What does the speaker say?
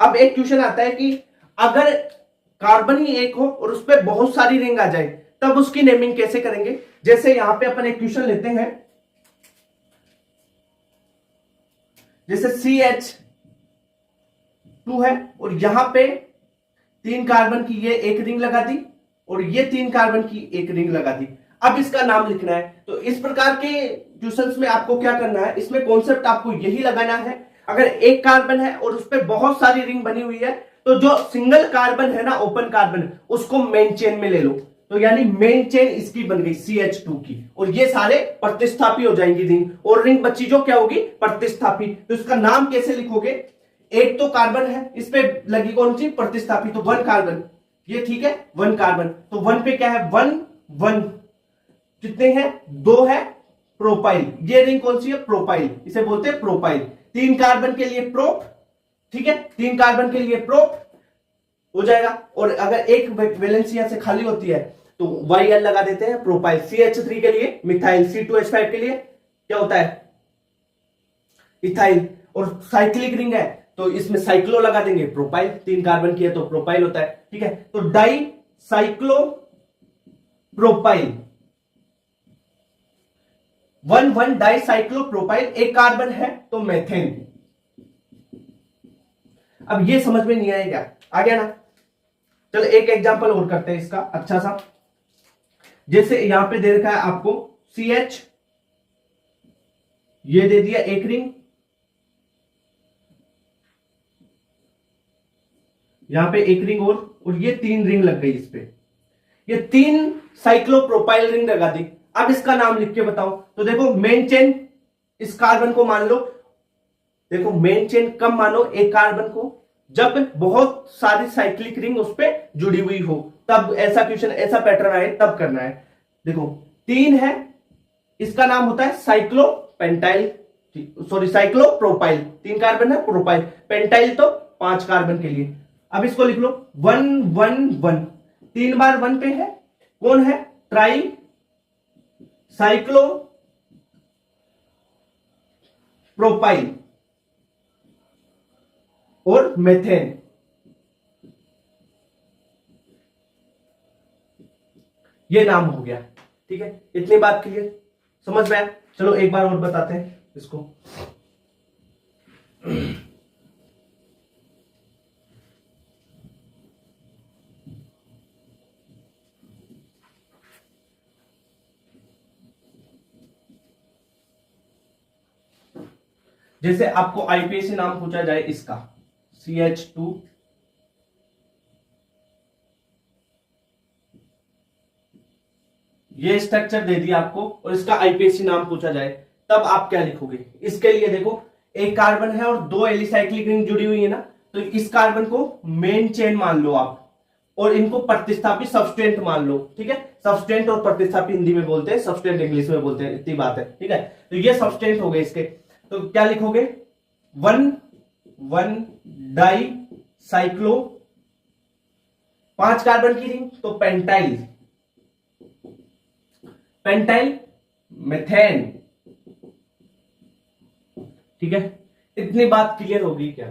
अब एक क्वेश्चन आता है कि अगर कार्बन ही एक हो और उस पर बहुत सारी रिंग आ जाए तब उसकी नेमिंग कैसे करेंगे। जैसे यहां पे अपन एक क्वेश्चन लेते हैं, जैसे CH2 है और यहां पे 3 कार्बन की ये एक रिंग लगा दी और ये 3 कार्बन की एक रिंग लगा दी। अब इसका नाम लिखना है। तो इस प्रकार के क्वेश्चंस में आपको क्या करना है, इसमें कॉन्सेप्ट आपको यही लगाना है, अगर एक कार्बन है और उस पर बहुत सारी रिंग बनी हुई है तो जो सिंगल कार्बन है ना, ओपन कार्बन, उसको मेन चेन में ले लो। तो यानी मेन चेन इसकी बन गई CH2 की, और ये सारे प्रतिस्थापी हो जाएंगी रिंग, और रिंग बच्ची जो क्या होगी, प्रतिस्थापी। तो इसका नाम कैसे लिखोगे, एक तो कार्बन है, इस पे लगी कौन सी, प्रतिस्थापी, तो 1 कार्बन, ये ठीक है 1 कार्बन, तो 1 पे क्या है 1 1, कितने हैं 2 है, प्रोपाइल, ये रिंग कौन सी है, प्रोपाइल, इसे बोलते हैं प्रोपाइल। 3 कार्बन के लिए प्रोप, ठीक है 3 कार्बन के लिए प्रोप हो जाएगा, और अगर एक वैलेंसी यहां से खाली होती है तो YL लगा देते हैं, प्रोपाइल। CH3 के लिए मिथाइल, C2H5 के लिए क्या होता है, इथाइल, और साइक्लिक रिंग है तो इसमें साइक्लो लगा देंगे, प्रोपाइल, 3 कार्बन की है तो प्रोपाइल होता है, ठीक है। तो dicyclopropyl, 1 dicyclopropyl, एक कार्बन है तो मेथेन। अब ये समझ में नहीं आएगा, आ गया ना। चलो एक एग्जांपल और करते हैं इसका अच्छा सा। जैसे यहां पे दे रखा है आपको CH, ये दे दिया एक रिंग, यहां पे एक रिंग और ये 3 रिंग लग गई इस पे, ये 3 साइक्लोप्रोपाइल रिंग लगा दी। अब इसका नाम लिख के बताओ। तो देखो मेन चेन इस कार्बन को मान लो, देखो मेन चेन कब मानो, एक कार्बन को जब बहुत सारी साइक्लिक रिंग उस पर जुड़ी हुई हो, तब ऐसा क्वेश्चन, ऐसा पैटर्न आए तब करना है। देखो 3 है, इसका नाम होता है साइक्लोपेंटाइल, सॉरी साइक्लोप्रोपाइल, 3 कार्बन है, प्रोपाइल, पेंटाइल तो 5 कार्बन के लिए। अब इसको लिख लो 1 1 1, 3 बार 1 पे है, कौन है, ट्राई साइक्लो प्रोपाइल और मेथेन। ये नाम हो गया, ठीक है। इतनी बात क्लियर, समझ में आया। चलो एक बार और बताते हैं इसको। जैसे आपको आईपीएसी नाम पूछा जाए इसका, CH2, ये स्ट्रक्चर दे दिया आपको और इसका आईपीएसी नाम पूछा जाए, तब आप क्या लिखोगे। इसके लिए देखो एक कार्बन है और 2 एलिसाइक्लिक रिंग जुड़ी हुई है ना, तो इस कार्बन को मेन चेन मान लो आप, और इनको प्रतिस्थापी सबस्टेंट मान लो, ठीक है। सबस्टेंट और प्रतिस्थापी हिंदी में बोलते हैं, सबस्टेंट इंग्लिश में बोलते हैं, इतनी बात है, ठीक है। तो ये सबस्टेंट हो गए इसके, तो क्या लिखोगे 1 1 डाई साइक्लो, 5 कार्बन की रिंग तो पेंटाइल, पेंटाइल मेथेन, ठीक है। इतनी बात क्लियर होगी क्या।